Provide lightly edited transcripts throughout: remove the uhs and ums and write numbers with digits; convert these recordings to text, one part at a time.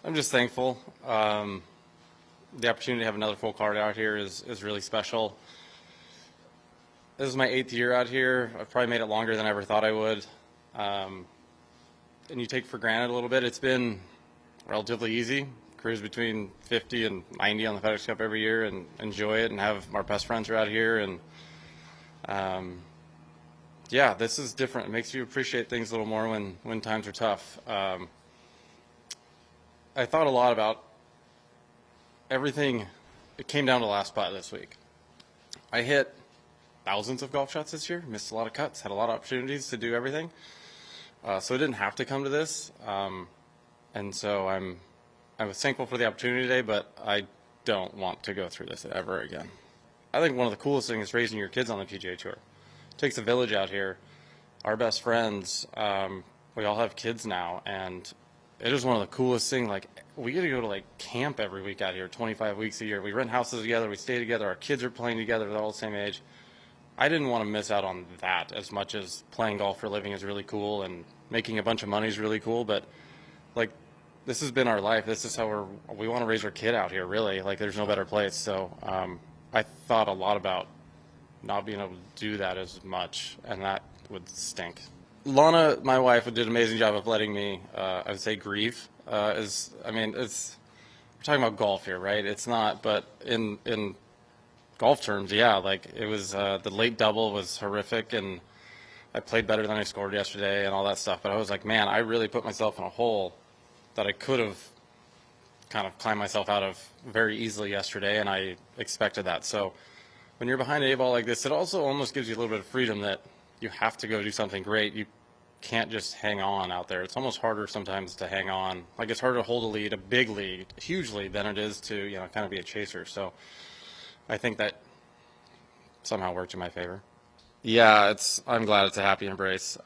I'm just thankful. The opportunity to have another full card out here is really special. This is my 8th year out here. I've probably made it longer than I ever thought I would. And you take for granted a little bit. It's been relatively easy. Cruise between 50 and 90 on the FedEx Cup every year and enjoy it and have our best friends are out here. And yeah, this is different. It makes you appreciate things a little more when times are tough. I thought a lot about everything. It came down to the last putt this week. I hit thousands of golf shots this year, missed a lot of cuts, had a lot of opportunities to do everything. So it didn't have to come to this. And so I was thankful for the opportunity today, but I don't want to go through this ever again. I think one of the coolest things is raising your kids on the PGA Tour. It takes a village out here. Our best friends, we all have kids now, and it is one of the coolest things. Like, we get to go to like camp every week out here, 25 weeks a year. We rent houses together, we stay together, our kids are playing together, they're all the same age. I didn't want to miss out on that as much as playing golf for a living is really cool and making a bunch of money is really cool, but like, this has been our life. This is how we want to raise our kid out here, really. Like, there's no better place. So I thought a lot about not being able to do that as much, and that would stink. Lona, my wife, did an amazing job of letting me, I would say, grieve. We're talking about golf here, right? It's not, but in golf terms, yeah, like, it was, the late double was horrific, and I played better than I scored yesterday and all that stuff. But I was like, man, I really put myself in a hole that I could have kind of climbed myself out of very easily yesterday, and I expected that. So when you're behind an 8-ball like this, it also almost gives you a little bit of freedom that you have to go do something great. You can't just hang on out there. It's almost harder sometimes to hang on. Like, it's harder to hold a lead, a big lead, a huge lead, than it is to, you know, kind of be a chaser. So I think that somehow worked in my favor. Yeah, I'm glad it's a happy embrace.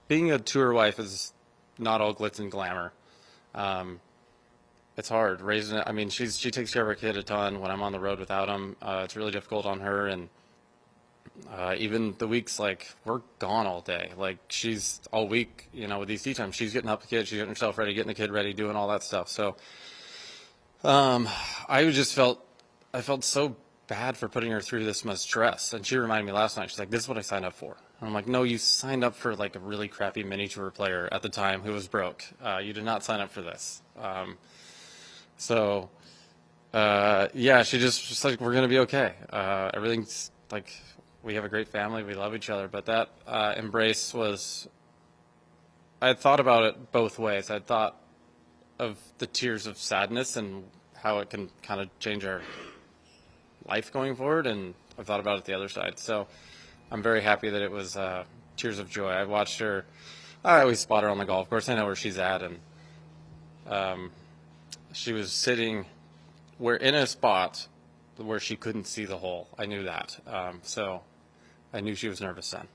Being a tour wife is not all glitz and glamour. It's hard raising it. I mean, she takes care of her kid a ton when I'm on the road without him. It's really difficult on her, and even the weeks, like, we're gone all day. Like, she's all week, you know, with these tea times, she's getting up the kid, she's getting herself ready, getting the kid ready, doing all that stuff. So I felt so bad for putting her through this much stress. And she reminded me last night, she's like, this is what I signed up for. And I'm like, no, you signed up for like a really crappy mini tour player at the time who was broke. You did not sign up for this. Yeah, she's like, we're going to be okay. Everything's like, we have a great family, we love each other. But that embrace was, I had thought about it both ways. I thought of the tears of sadness and how it can kind of change our life going forward, and I've thought about it the other side. So I'm very happy that it was tears of joy. I watched her. I always spot her on the golf course. I know where she's at, and she was sitting in a spot where she couldn't see the hole. I knew that. So I knew she was nervous then.